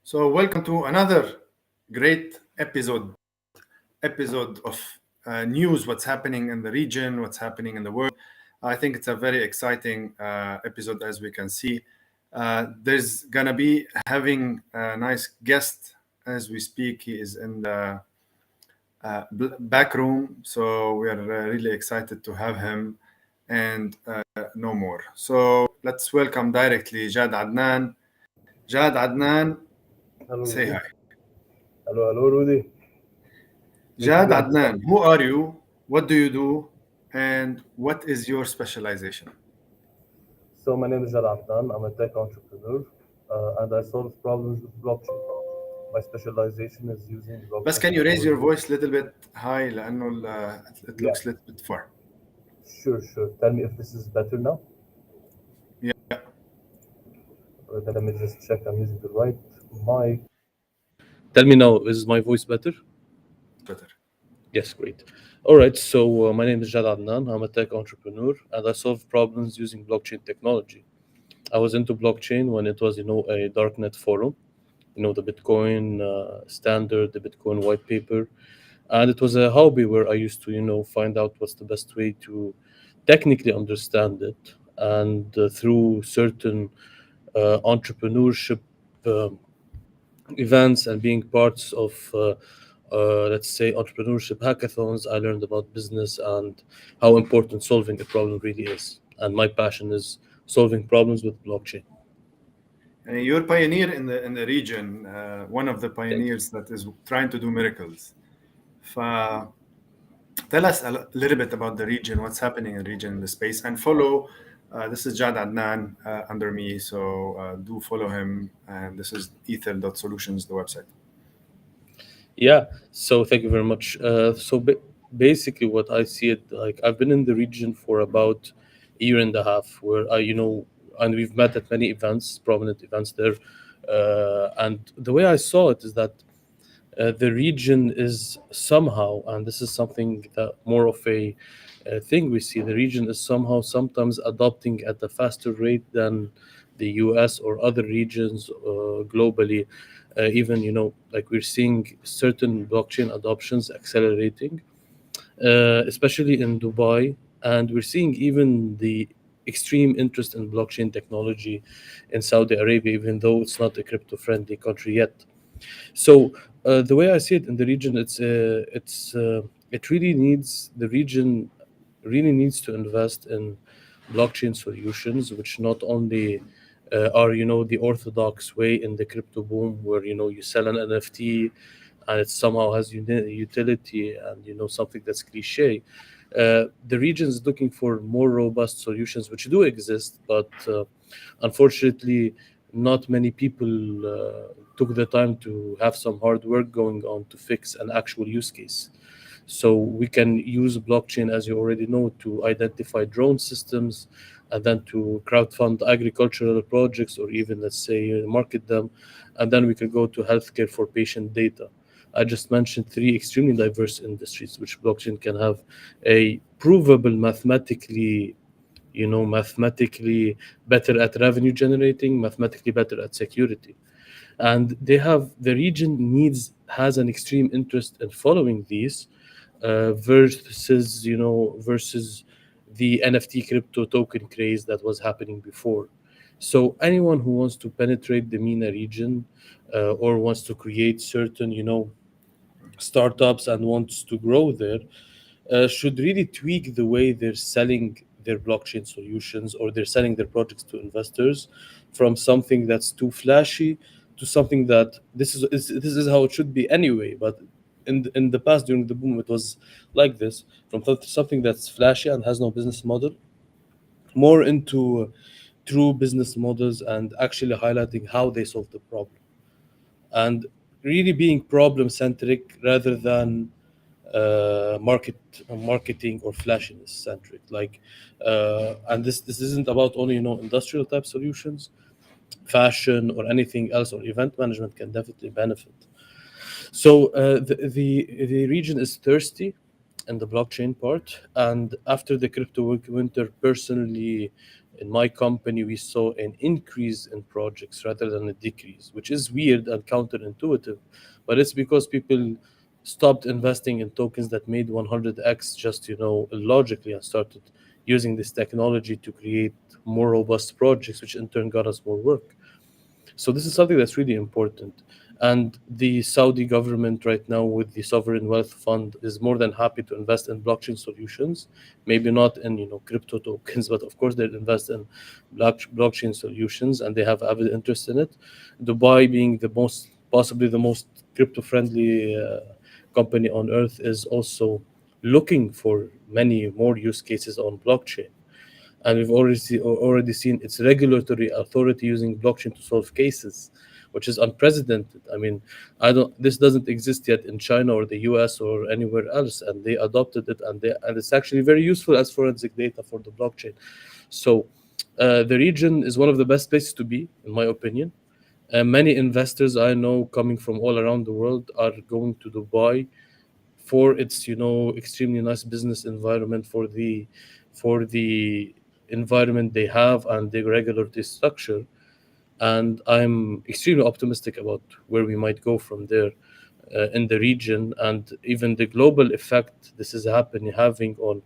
So, welcome to another great episode of news. What's happening in the region? What's happening in the world? I think it's a very exciting episode, as we can see. There's gonna be having a nice guest as we speak. He is in the back room, so we are really excited to have him and no more. So let's welcome directly Jad Adnan. Jad Adnan, Hello, say Rudy. hi. Hello, Rudy. Nice to Jad be on the Adnan, who are you? What do you do? And what is your specialization? So my name is Jad Adnan. I'm a tech entrepreneur, and I solve problems with blockchain. My specialization is using بس blockchain can you raise your technology. voice a little bit high لأنه it Yeah, looks a little bit far. sure. Tell me if this is better now. Yeah, Then let me just check I'm using the right mic. Tell me now, is my voice better? better. Yes, great. All right, so my name is Jad Adnan. I'm a tech entrepreneur and I solve problems using blockchain technology. I was into blockchain when it was, a darknet forum, the Bitcoin standard, the Bitcoin white paper. And it was a hobby where I used to, find out what's the best way to technically understand it. And through certain entrepreneurship um events and being parts of let's say entrepreneurship hackathons, I learned about business and how important solving a problem really is, and my passion is solving problems with blockchain. And you're a pioneer in the region, one of the Thank you. pioneers that is trying to do miracles. ف- Tell us a little bit about the region, what's happening in the region in the space, and follow. This is Jad Adnan under me, so do follow him. And this is Ether.solutions, the website. Yeah, so thank you very much. Basically what I see it like, I've been in the region for about a year and a half, where and we've met at many events, prominent events there. And the way I saw it is that the region is somehow, and this is something that more of a thing we see, the region is somehow sometimes adopting at a faster rate than the US or other regions globally. Even, like we're seeing certain blockchain adoptions accelerating, especially in Dubai. And we're seeing even the extreme interest in blockchain technology in Saudi Arabia, even though it's not a crypto friendly country yet. So the way I see it in the region, it really needs the region really needs to invest in blockchain solutions, which not only are the orthodox way in the crypto boom, where you sell an NFT and it somehow has utility and something that's cliche. The region is looking for more robust solutions, which do exist, but unfortunately, not many people took the time to have some hard work going on to fix an actual use case. So we can use blockchain, as you already know, to identify drone systems and then to crowdfund agricultural projects, or even, let's say, market them. And then we can go to healthcare for patient data. I just mentioned three extremely diverse industries which blockchain can have a provable mathematically better at revenue generating, mathematically better at security. And the region needs has an extreme interest in following these versus the NFT crypto token craze that was happening before. So anyone who wants to penetrate the MENA region or wants to create certain startups and wants to grow there should really tweak the way they're selling their blockchain solutions, or they're selling their projects to investors, from something that's too flashy to something that this is how it should be anyway. But in the past, during the boom, it was like this, from something that's flashy and has no business model, more into true business models and actually highlighting how they solve the problem, and really being problem centric rather than marketing or flashiness centric. Like and this isn't about only industrial type solutions. Fashion or anything else, or event management, can definitely benefit. So the region is thirsty in the blockchain part, and after the crypto winter, personally, in my company, we saw an increase in projects rather than a decrease, which is weird and counterintuitive. But it's because people stopped investing in tokens that made 100x just, illogically, and started using this technology to create more robust projects, which in turn got us more work. So this is something that's really important. And the Saudi government right now with the sovereign wealth fund is more than happy to invest in blockchain solutions, maybe not in crypto tokens, but of course they invest in blockchain solutions, and they have avid interest in it. Dubai, being the most possibly the most crypto friendly company on earth, is also looking for many more use cases on blockchain. And we've already seen its regulatory authority using blockchain to solve cases, which is unprecedented. I mean, I don't. This doesn't exist yet in China or the U.S. or anywhere else, and they adopted it, and it's actually very useful as forensic data for the blockchain. So, the region is one of the best places to be, in my opinion. Many investors I know coming from all around the world are going to Dubai for its extremely nice business environment, for the environment they have and the regulatory structure. And I'm extremely optimistic about where we might go from there, in the region, and even the global effect this is having on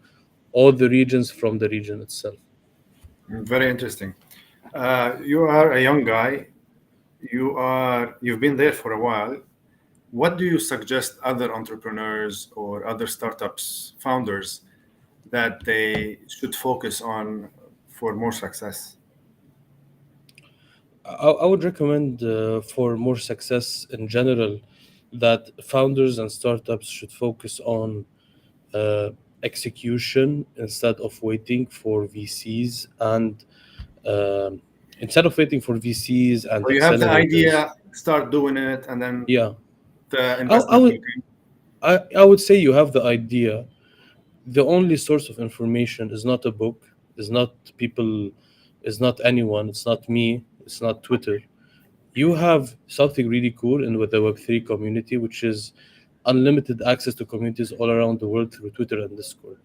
all the regions from the region itself. Very interesting. You are a young guy. You've been there for a while. What do you suggest other entrepreneurs or other startups founders that they should focus on for more success? I would recommend, for more success in general, that founders and startups should focus on uh, execution instead of waiting for VCs, and um instead of waiting for VCs and So you have the accelerators. idea, start doing it, and then Yeah, the I, I investment would will come. I would say you have the idea. The only source of information is not a book, is not people, is not anyone, it's not me, it's not Twitter. You have something really cool in with the Web3 community, which is unlimited access to communities all around the world through Twitter and Discord.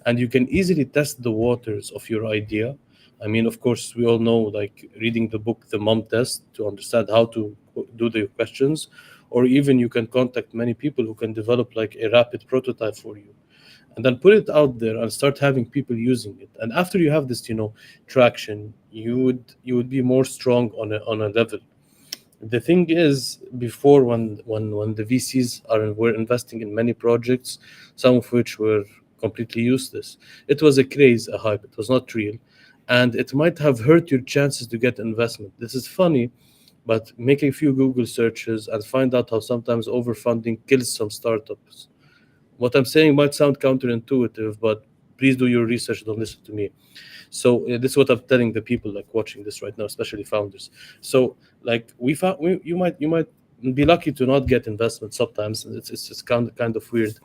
And you can easily test the waters of your idea. I mean, of course, we all know, like reading the book, The Mom Test, to understand how to do the questions, or even you can contact many people who can develop like a rapid prototype for you, and then put it out there and start having people using it. And after you have this, traction, you would be more strong on a level. The thing is, before, when the VCs were investing in many projects, some of which were completely useless, it was a craze, a hype. It was not real, and it might have hurt your chances to get investment. This is funny, but make a few Google searches and find out how sometimes overfunding kills some startups. What I'm saying might sound counterintuitive, but please do your research. Don't listen to me. So this is what I'm telling the people like watching this right now, especially founders. So like you might be lucky to not get investment sometimes. It's kind of weird,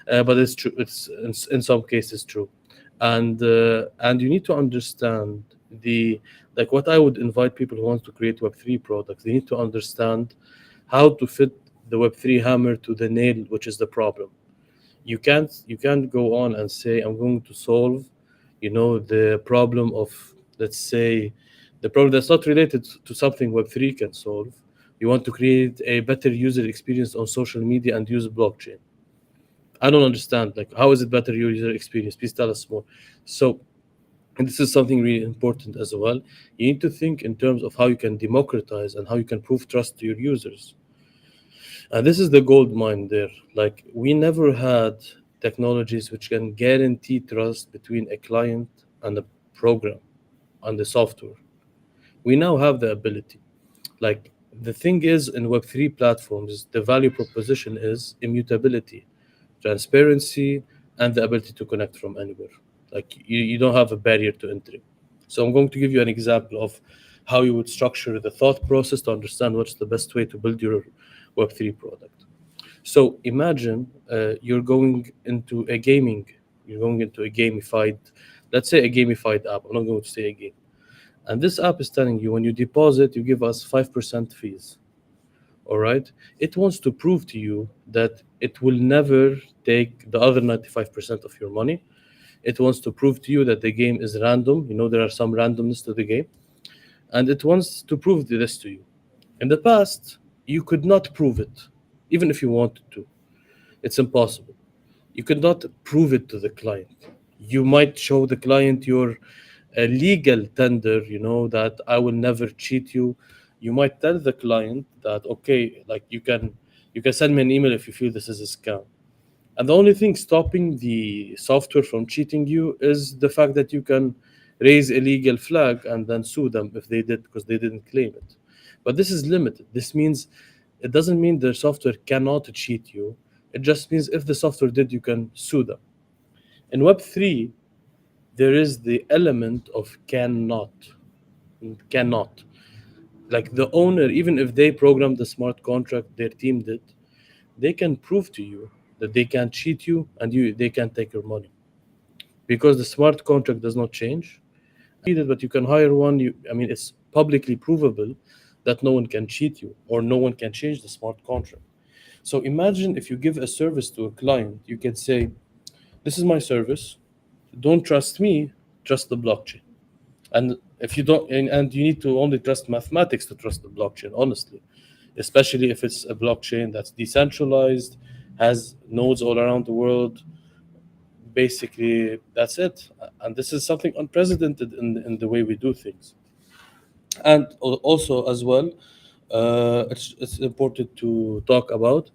but it's true. It's in some cases true, and you need to understand the like what I would invite people who want to create Web3 products. They need to understand how to fit the Web3 hammer to the nail, which is the problem. You can't go on and say I'm going to solve the problem of, let's say, the problem that's not related to something Web3 can solve. You want to create a better user experience on social media and use blockchain. I don't understand, like, how is it better user experience? Please tell us more. So, and this is something really important as well. You need to think in terms of how you can democratize and how you can prove trust to your users. And this is the gold mine there. Like, we never had technologies which can guarantee trust between a client and a program and the software. We now have the ability. Like, the thing is, in Web3 platforms, the value proposition is immutability, transparency, and the ability to connect from anywhere. Like, you don't have a barrier to entry. So I'm going to give you an example of how you would structure the thought process to understand what's the best way to build your Web3 product. So imagine you're going into a gamified, let's say a gamified app. I'm not going to say a game. And this app is telling you when you deposit, you give us 5% fees. All right. It wants to prove to you that it will never take the other 95% of your money. It wants to prove to you that the game is random. There are some randomness to the game, and it wants to prove this to you. In the past, you could not prove it, even if you wanted to. It's impossible. You could not prove it to the client. You might show the client your legal tender, that I will never cheat you. You might tell the client that, okay, like you can send me an email if you feel this is a scam. And the only thing stopping the software from cheating you is the fact that you can raise a legal flag and then sue them if they did, because they didn't claim it. But this is limited. This means it doesn't mean the software cannot cheat you. It just means if the software did, you can sue them. In Web3, there is the element of cannot. Cannot. Like the owner, even if they programmed the smart contract, their team did, they can prove to you that they can cheat you and they can take your money. Because the smart contract does not change. But you can hire one. It's publicly provable that no one can cheat you or no one can change the smart contract. So imagine if you give a service to a client, you can say, this is my service. Don't trust me, trust the blockchain. And if you don't, and you need to only trust mathematics to trust the blockchain, honestly, especially if it's a blockchain that's decentralized, has nodes all around the world. Basically, that's it. And this is something unprecedented in the way we do things. And also, as well, it's important to talk about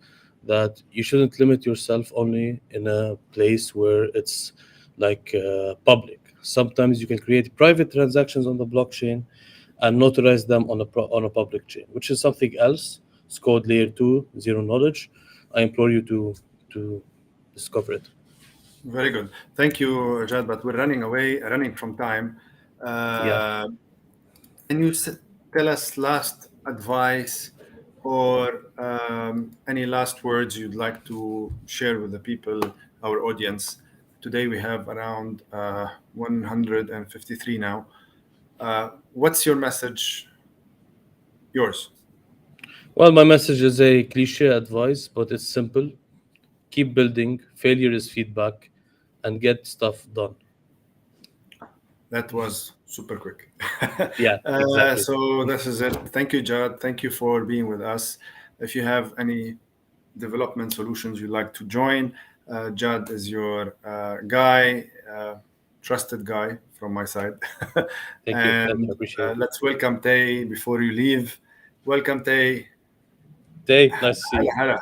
that you shouldn't limit yourself only in a place where it's like public. Sometimes you can create private transactions on the blockchain and notarize them on a public chain, which is something else. It's called layer 2, zero knowledge. I implore you to discover it. Very good. Thank you, Jad, but we're running from time. Yeah. Can you tell us last advice or any last words you'd like to share with the people, our audience? Today we have around 153 now. What's your message? Yours. Well, my message is a cliche advice, but it's simple. Keep building. Failure is feedback, and get stuff done. That was super quick. Yeah, exactly. So this is it. Thank you, Jad. Thank you for being with us. If you have any development solutions you'd like to join, Jad is your guy, trusted guy from my side. Thank you. Thank you. And I appreciate it. let's welcome Tay before you leave. Welcome, Tay. Day, nice to see you. Hala,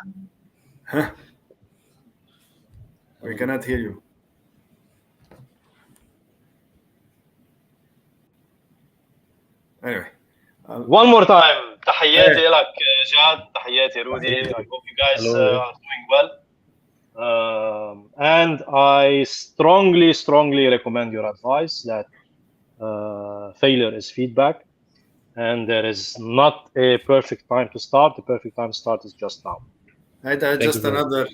hala. We cannot hear you. Anyway. One more time. تحياتي لك جاد. تحياتي رودي. I hope you guys Hello. are doing well. And I strongly recommend your advice that failure is feedback, and there is not a perfect time to start. The perfect time to start is just now. Just another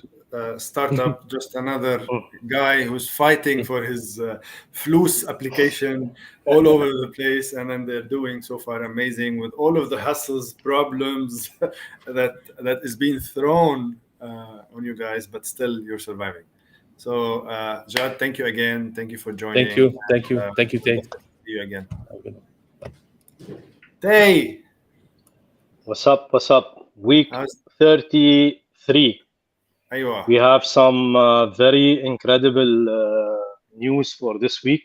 startup, just another guy who's fighting for his Flus application all over the place, and then they're doing so far amazing with all of the hassles, problems that is being thrown on you guys, but still you're surviving. So, Jad, thank you again. Thank you for joining. Thank you. Thank you. Thank you, Tay. See you again. Tay. What's up? Week 33. Aywa. We have some very incredible news for this week.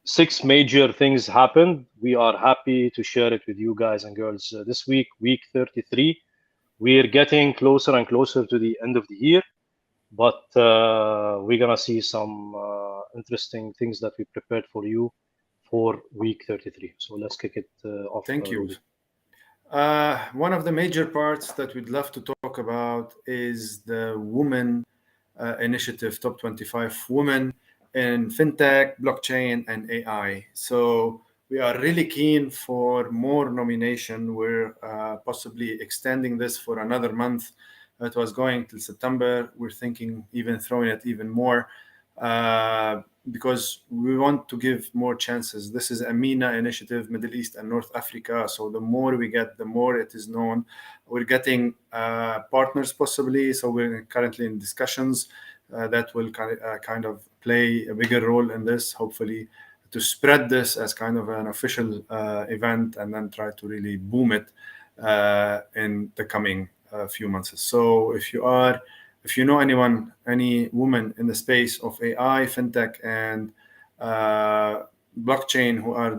6 major things happened. We are happy to share it with you guys and girls this week, week 33. We're getting closer and closer to the end of the year, but we're going to see some interesting things that we prepared for you for week 33. So let's kick it off. Thank you. One of the major parts that we'd love to talk about is the Women Initiative, Top 25 Women in FinTech, Blockchain, and AI. So we are really keen for more nomination. We're possibly extending this for another month. It was going till September. We're thinking even throwing it even more because we want to give more chances. This is a MENA initiative, Middle East and North Africa. So the more we get, the more it is known. We're getting partners possibly. So we're currently in discussions. that will kind of play a bigger role in this, hopefully, to spread this as kind of an official event and then try to really boom it in the coming few months. So if you know anyone, any woman in the space of AI, fintech, and blockchain who are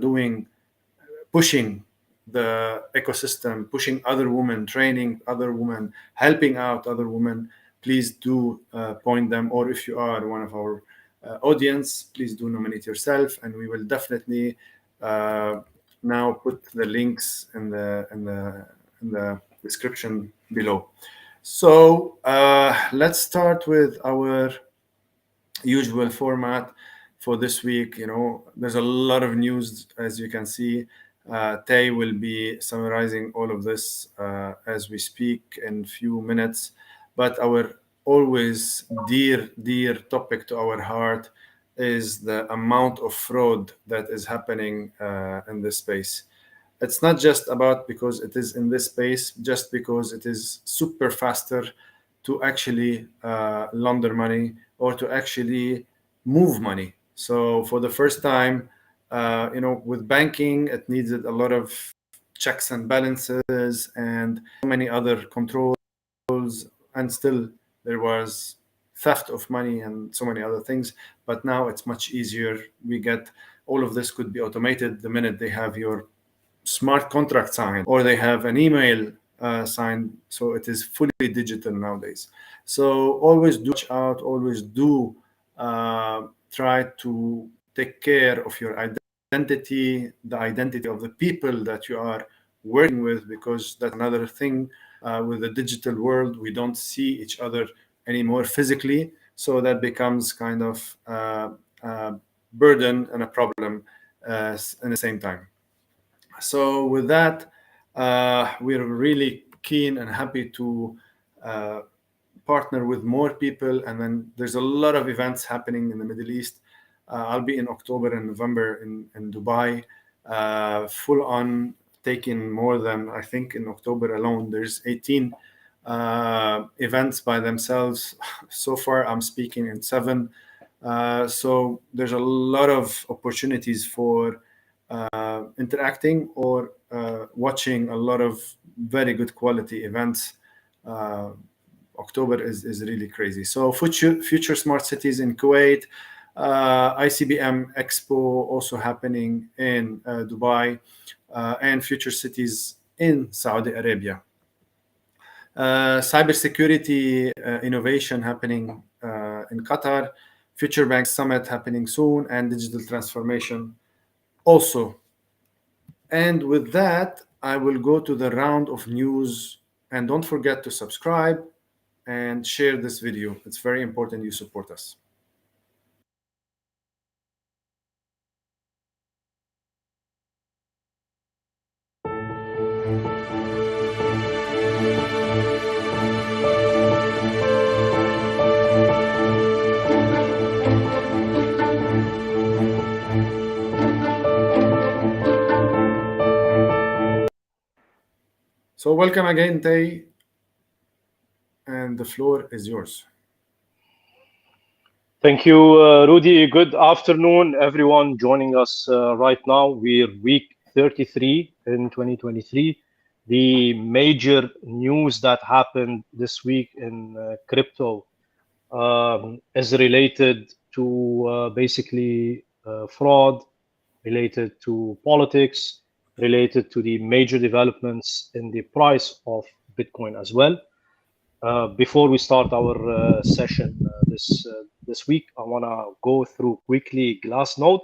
pushing the ecosystem, pushing other women, training other women, helping out other women, please do point them. Or if you are one of our audience, please do nominate yourself, and we will definitely now put the links in the description below. So let's start with our usual format for this week. There's a lot of news, as you can see. Tay will be summarizing all of this as we speak in few minutes. But our always dear topic to our heart is the amount of fraud that is happening in this space. It's not just about because it is in this space, just because it is super faster to actually launder money or to actually move money. So for the first time, with banking, it needed a lot of checks and balances and so many other controls, and still there was theft of money and so many other things. But now it's much easier. All of this could be automated the minute they have your smart contract signed or they have an email signed. So it is fully digital nowadays. So always do watch out, always do try to take care of your identity, the identity of the people that you are working with, because that's another thing. With the digital world, we don't see each other anymore physically. So that becomes kind of a burden and a problem in the same time. So with that, we're really keen and happy to partner with more people. And then there's a lot of events happening in the Middle East. I'll be in October and November in Dubai, full on taking more than, I think in October alone, there's 18 events by themselves. So far, I'm speaking in 7. So there's a lot of opportunities for interacting or watching a lot of very good quality events. October is really crazy. So future smart cities in Kuwait, ICBM Expo also happening in Dubai, and future cities in Saudi Arabia. Cybersecurity innovation happening in Qatar, Future Bank Summit happening soon, and digital transformation also. And with that, I will go to the round of news. And don't forget to subscribe and share this video. It's very important you support us. So welcome again, Tay, and the floor is yours. Thank you, Rudy. Good afternoon, everyone joining us right now. We're week 33 in 2023. The major news that happened this week in crypto is related to basically fraud, related to politics, related to the major developments in the price of Bitcoin as well. Before we start our session this week, I want to go through quickly Glassnode.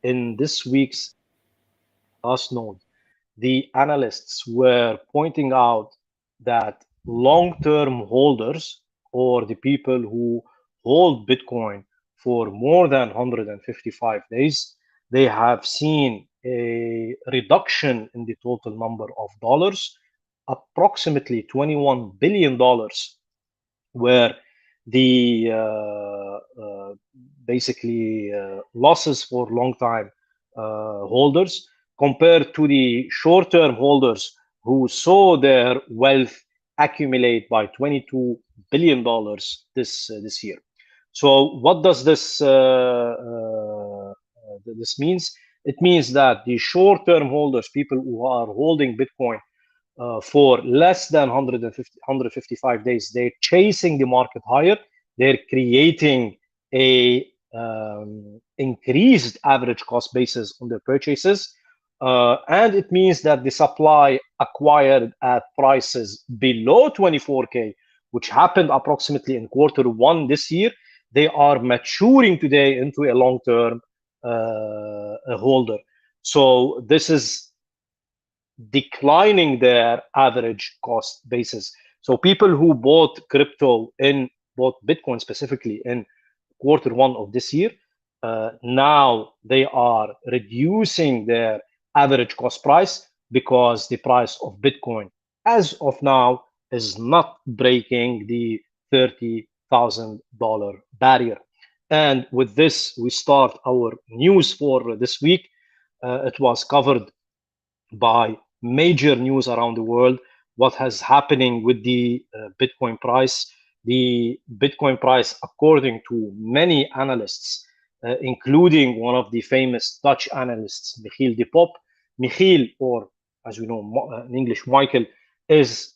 In this week's Glassnode, the analysts were pointing out that long-term holders, or the people who hold Bitcoin for more than 155 days, they have seen a reduction in the total number of dollars, approximately $21 billion, where the basically losses for long time holders compared to the short-term holders who saw their wealth accumulate by $22 billion this year. So what does this this means? It means that the short-term holders, people who are holding Bitcoin for less than 155 days, they're chasing the market higher. They're creating a increased average cost basis on their purchases. And it means that the supply acquired at prices below 24K, which happened approximately in Q1 this year, they are maturing today into a long-term holder. So this is declining their average cost basis. So people who bought Bitcoin specifically in Q1 of this year, now they are reducing their average cost price because the price of Bitcoin as of now is not breaking the $30,000 barrier. And with this, we start our news for this week. It was covered by major news around the world, what has happening with the Bitcoin price. The Bitcoin price, according to many analysts, including one of the famous Dutch analysts, Michiel de Pop. Michiel, or as we know in English, Michael, is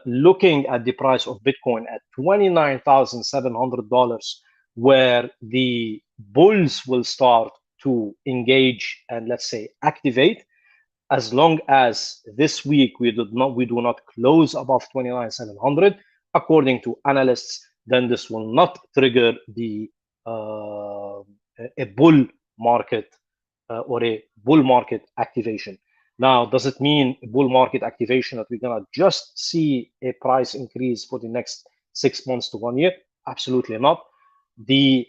looking at the price of Bitcoin at $29,700, where the bulls will start to engage and, let's say, activate. As long as this week we do not close above 29,700, according to analysts, then this will not trigger the a bull market or a bull market activation. Now, does it mean a bull market activation that we're gonna just see a price increase for the next 6 months to 1 year? Absolutely not. The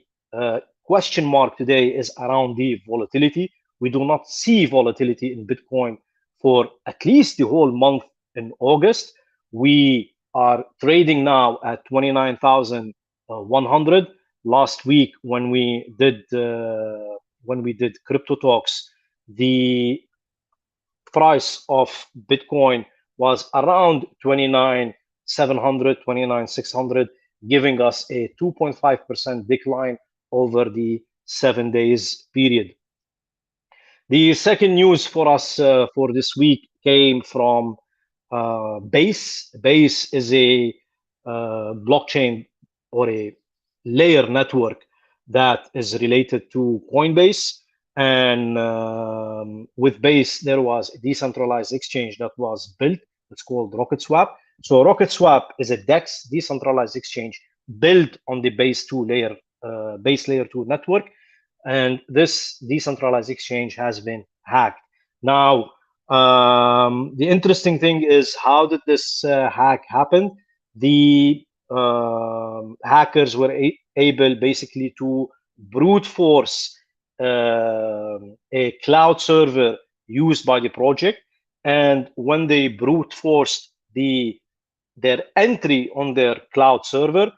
question mark today is around the volatility. We do not see volatility in Bitcoin for at least the whole month in August. We are trading now at 29,100. Last week, when we did Cryptotalks, the price of Bitcoin was around 29,700, 29,600, giving us a 2.5% decline over the 7 days period. The second news for us for this week came from Base. Base is a blockchain or a layer network that is related to Coinbase. And with Base, there was a decentralized exchange that was built. It's called RocketSwap. So RocketSwap is a DEX, decentralized exchange, built on the Base layer 2 network. And this decentralized exchange has been hacked. Now, the interesting thing is, how did this hack happen? The hackers were able basically to brute force a cloud server used by the project. And when they brute forced their entry on their cloud server,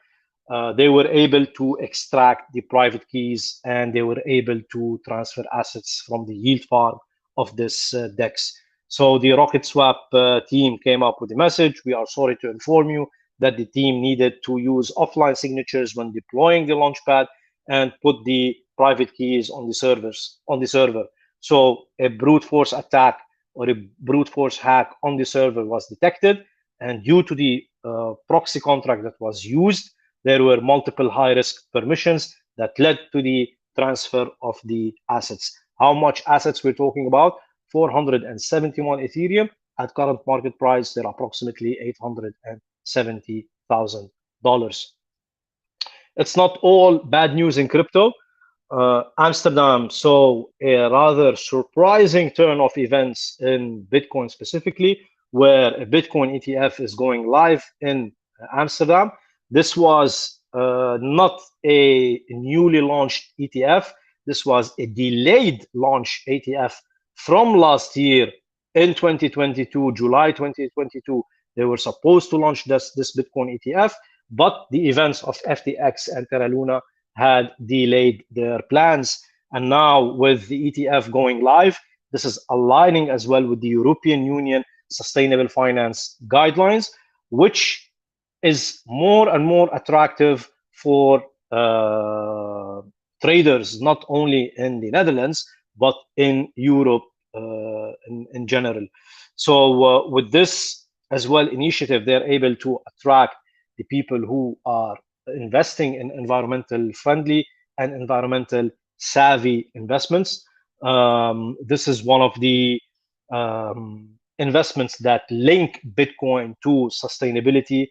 they were able to extract the private keys, and they were able to transfer assets from the yield farm of this DEX. So the RocketSwap team came up with a message: we are sorry to inform you that the team needed to use offline signatures when deploying the launchpad and put the private keys on the server. So a brute force attack or a brute force hack on the server was detected, and due to the proxy contract that was used, there were multiple high-risk permissions that led to the transfer of the assets. How much assets we're talking about? 471 Ethereum. At current market price, they're approximately $870,000. It's not all bad news in crypto. Amsterdam saw a rather surprising turn of events in Bitcoin specifically, where a Bitcoin ETF is going live in Amsterdam. This was not a newly launched ETF. This was a delayed launch ETF from last year in 2022, July 2022. They were supposed to launch this Bitcoin ETF, but the events of FTX and Terra Luna had delayed their plans. And now with the ETF going live, this is aligning as well with the European Union Sustainable Finance Guidelines, which is more and more attractive for traders, not only in the Netherlands, but in Europe in general. So with this as well initiative, they're able to attract the people who are investing in environmental friendly and environmental savvy investments. This is one of the investments that link Bitcoin to sustainability,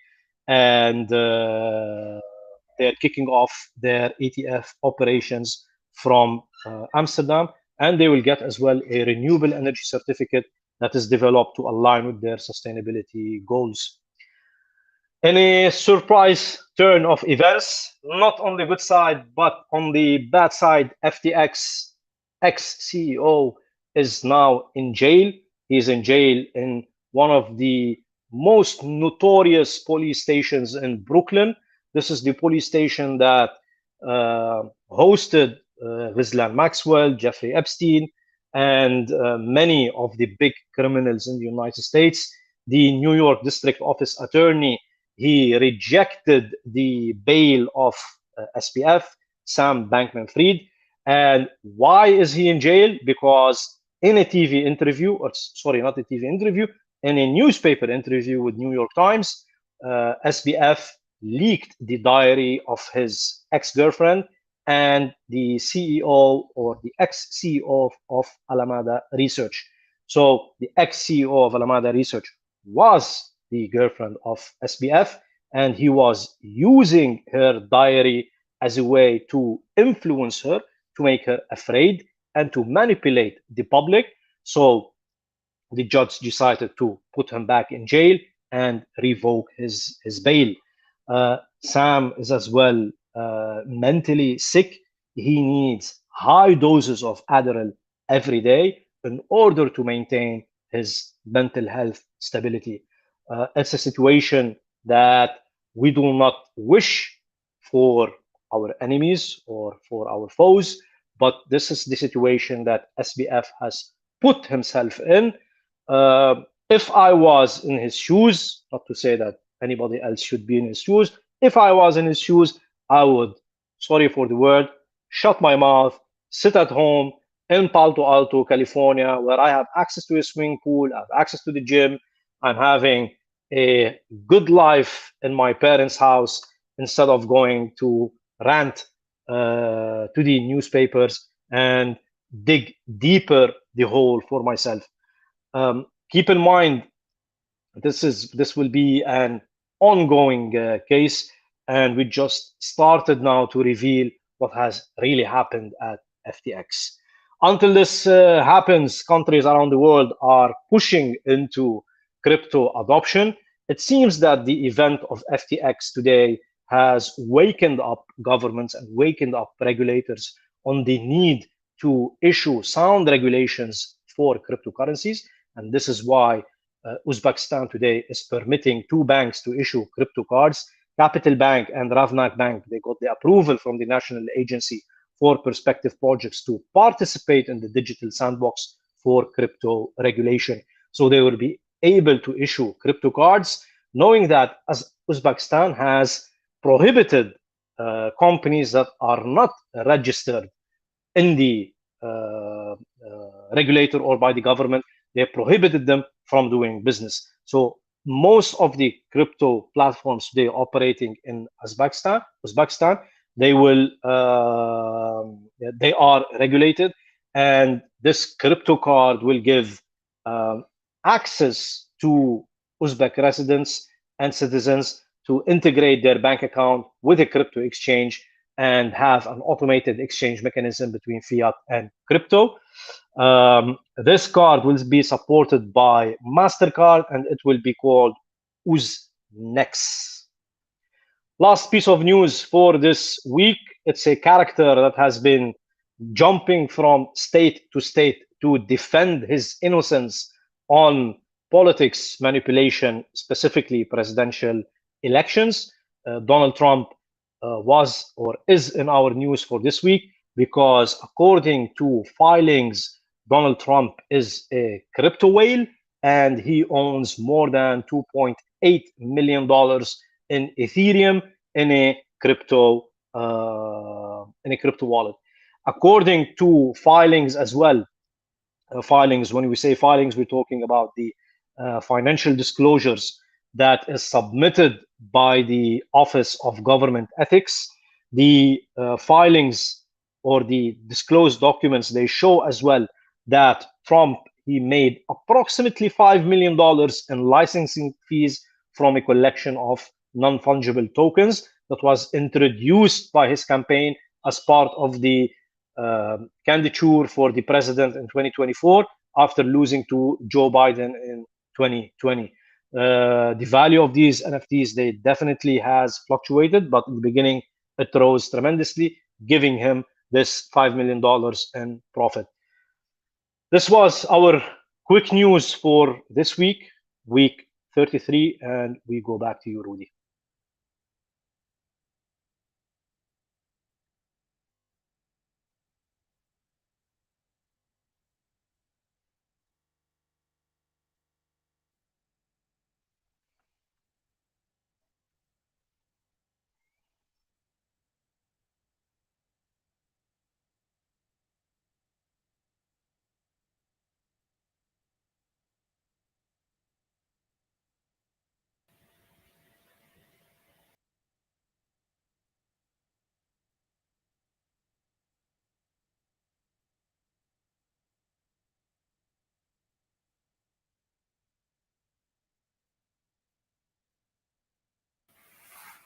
and they're kicking off their ETF operations from Amsterdam, and they will get as well a renewable energy certificate that is developed to align with their sustainability goals. In a surprise turn of events, not on the good side, but on the bad side, FTX ex-CEO is now in jail. He's in jail in one of the most notorious police stations in Brooklyn. This is the police station that hosted Ghislaine Maxwell, Jeffrey Epstein, and many of the big criminals in the United States. The New York District Office Attorney, he rejected the bail of SPF, Sam Bankman-Fried. And why is he in jail? Because in a TV interview, or sorry, not a TV interview, in a newspaper interview with New York Times, SBF leaked the diary of his ex-girlfriend and the CEO or the ex-CEO of Alameda Research. So the ex-CEO of Alameda Research was the girlfriend of SBF, and he was using her diary as a way to influence her, to make her afraid, and to manipulate the public. So the judge decided to put him back in jail and revoke his bail. Sam is as well mentally sick. He needs high doses of Adderall every day in order to maintain his mental health stability. It's a situation that we do not wish for our enemies or for our foes, but this is the situation that SBF has put himself in. If I was in his shoes, not to say that anybody else should be in his shoes, if I was in his shoes, I would, sorry for the word, shut my mouth, sit at home in Palo Alto, California, where I have access to a swimming pool, I have access to the gym, I'm having a good life in my parents' house instead of going to rant to the newspapers and dig deeper the hole for myself. Keep in mind, this will be an ongoing case, and we just started now to reveal what has really happened at FTX. Until this happens, countries around the world are pushing into crypto adoption. It seems that the event of FTX today has wakened up governments and wakened up regulators on the need to issue sound regulations for cryptocurrencies. And this is why Uzbekistan today is permitting 2 banks to issue crypto cards. Capital Bank and Ravnak Bank, they got the approval from the National Agency for Prospective Projects to participate in the digital sandbox for crypto regulation. So they will be able to issue crypto cards, knowing that as Uzbekistan has prohibited companies that are not registered in the regulator or by the government. They prohibited them from doing business. So most of the crypto platforms today operating in Uzbekistan, they are regulated, and this crypto card will give access to Uzbek residents and citizens to integrate their bank account with a crypto exchange and have an automated exchange mechanism between fiat and crypto. This card will be supported by MasterCard, and it will be called Uznex. Last piece of news for this week, it's a character that has been jumping from state to state to defend his innocence on politics manipulation, specifically presidential elections. Donald Trump was or is in our news for this week because according to filings, Donald Trump is a crypto whale and he owns more than $2.8 million in Ethereum in a crypto wallet. According to filings as well, filings, when we say filings, we're talking about the financial disclosures that is submitted by the Office of Government Ethics. The filings or the disclosed documents, they show as well that Trump, he made approximately $5 million in licensing fees from a collection of non-fungible tokens that was introduced by his campaign as part of the candidature for the president in 2024 after losing to Joe Biden in 2020. The value of these NFTs, they definitely has fluctuated, but in the beginning, it rose tremendously, giving him this $5 million in profit. This was our quick news for this week, week 33, and we go back to you, Rudy.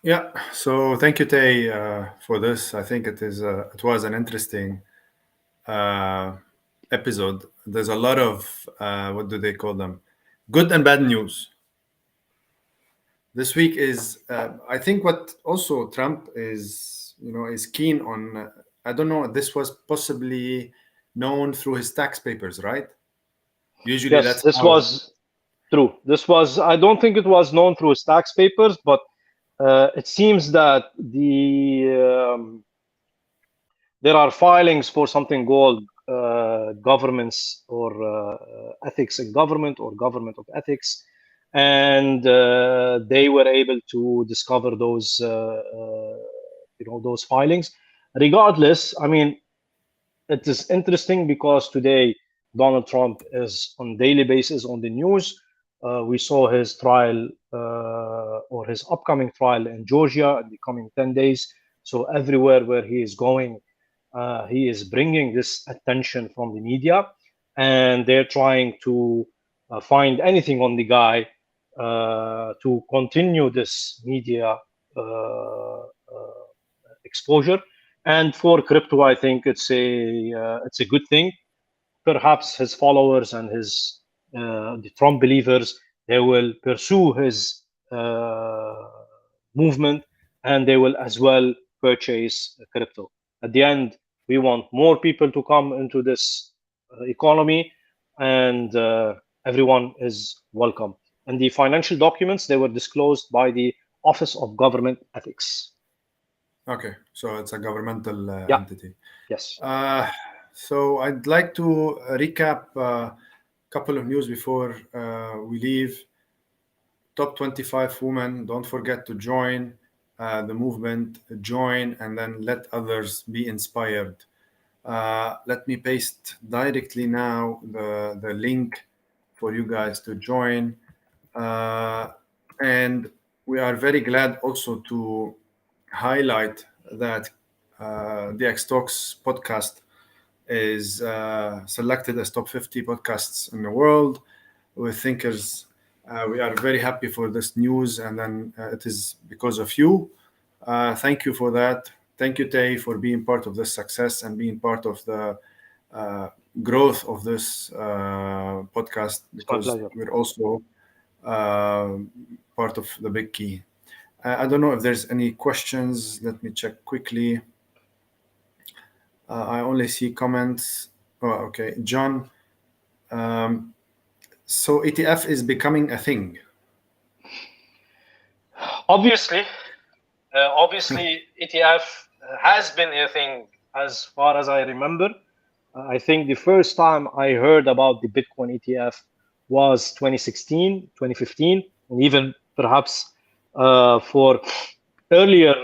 Yeah, so thank you, Tay, for this. I think it was an interesting episode. There's a lot of what do they call them? Good and bad news. This week is, I think, what also Trump is, is keen on. I don't know. This was possibly known through his tax papers, right? Usually, Yes, that's this how. was true. This was, I don't think it was known through his tax papers, but it seems that there are filings for something called governments or ethics in government or government of ethics, and they were able to discover those those filings. Regardless, I mean, it is interesting because today Donald Trump is on daily basis on the news. We saw his trial or his upcoming trial in Georgia in the coming 10 days. So everywhere where he is going, he is bringing this attention from the media, and they're trying to find anything on the guy to continue this media exposure. And for crypto, I think it's a good thing. Perhaps his followers and his the Trump believers, they will pursue his movement, and they will as well purchase crypto. At the end, we want more people to come into this economy, and everyone is welcome. And the financial documents, they were disclosed by the Office of Government Ethics. Okay, so it's a governmental entity. Yes. So I'd like to recap a couple of news before we leave. Top 25 women. Don't forget to join the movement. Join and then let others be inspired. Let me paste directly now the link for you guys to join. And we are very glad also to highlight that Dxtalks podcast is selected as top 50 podcasts in the world with thinkers. We are very happy for this news, and then it is because of you. Thank you for that. Thank you, Tay, for being part of this success and being part of the growth of this podcast, because we're also part of the big key. I don't know if there's any questions. Let me check quickly. I only see comments. Oh, okay. John, so ETF is becoming a thing. Obviously, ETF has been a thing as far as I remember. I think the first time I heard about the Bitcoin ETF was 2016, 2015, and even perhaps for earlier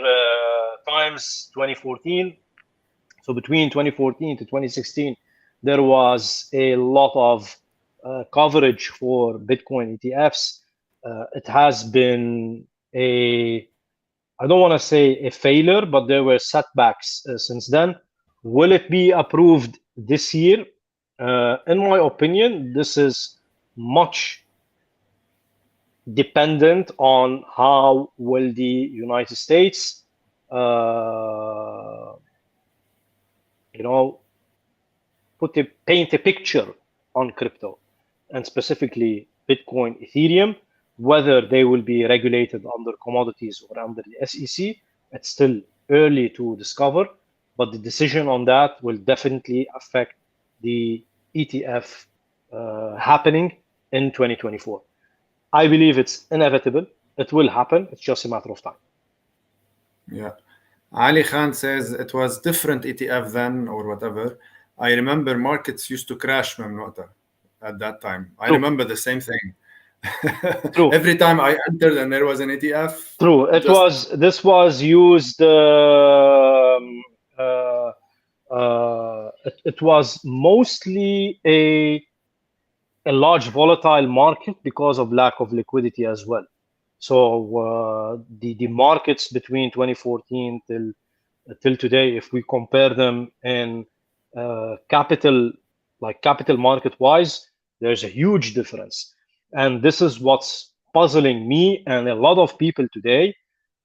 times, 2014. So between 2014 to 2016, there was a lot of coverage for Bitcoin ETFs. It has been I don't want to say a failure, but there were setbacks since then. Will it be approved this year? In my opinion, this is much dependent on how will the United States, paint a picture on crypto, and specifically Bitcoin, Ethereum, whether they will be regulated under commodities or under the SEC. It's still early to discover, but the decision on that will definitely affect the ETF happening in 2024. I believe it's inevitable. It will happen. It's just a matter of time. Yeah. Ali Khan says it was different ETF then or whatever. I remember markets used to crash at that time. I remember the same thing. True. Every time I entered and there was an ETF. True. This was used. It was mostly a large volatile market because of lack of liquidity as well. So the markets between 2014 till today, if we compare them in capital market wise, there's a huge difference. And this is what's puzzling me and a lot of people today.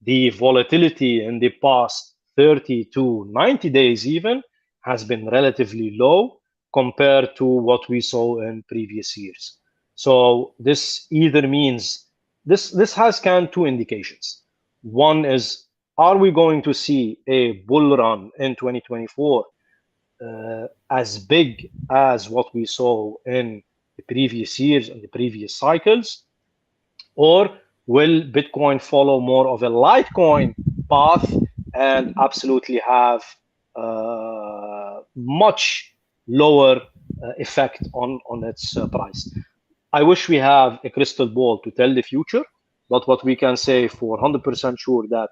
The volatility in the past 30 to 90 days even has been relatively low compared to what we saw in previous years. So this either means this has kind of two indications. One is, are we going to see a bull run in 2024 as big as what we saw in the previous years and the previous cycles? Or will Bitcoin follow more of a Litecoin path and absolutely have much lower effect on its price? I wish we have a crystal ball to tell the future, but what we can say for 100% sure that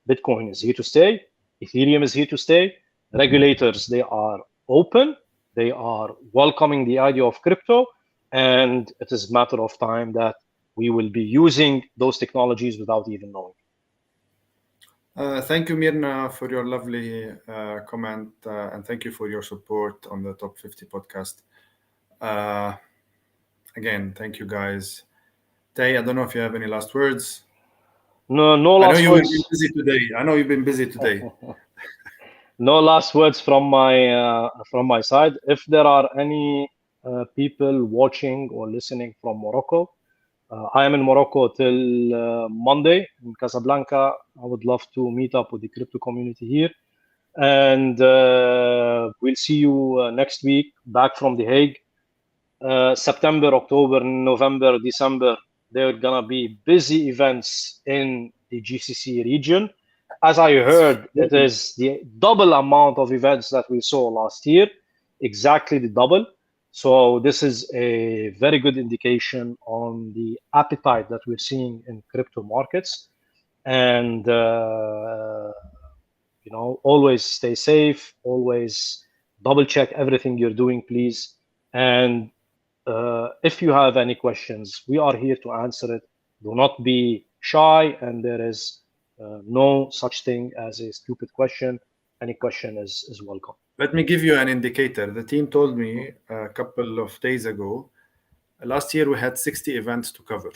Bitcoin is here to stay, Ethereum is here to stay. Regulators, they are open, they are welcoming the idea of crypto, and it is a matter of time that we will be using those technologies without even knowing. Thank you, Mirna, for your lovely comment, and thank you for your support on the Top 50 podcast. Again, thank you, guys. Tay, I don't know if you have any last words. No last words. I know you've been busy today. No last words from my side. If there are any people watching or listening from Morocco, I am in Morocco till Monday in Casablanca. I would love to meet up with the crypto community here. And we'll see you next week back from The Hague. September, October, November, December, there are going to be busy events in the GCC region. As I heard, it is the double amount of events that we saw last year, exactly the double. So this is a very good indication on the appetite that we're seeing in crypto markets. And, always stay safe, always double check everything you're doing, please. And if you have any questions, we are here to answer it. Do not be shy, and there is no such thing as a stupid question. Any question is welcome. Let me give you an indicator. The team told me a couple of days ago, last year we had 60 events to cover.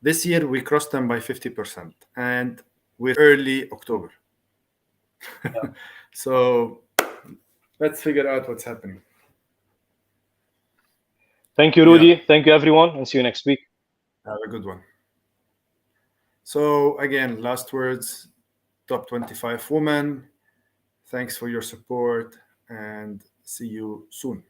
This year we crossed them by 50%, and we're early October. Yeah. So let's figure out what's happening. Thank you, Rudy. Yeah. Thank you, everyone, and see you next week. Have a good one. So again, last words, top 25 women. Thanks for your support and see you soon.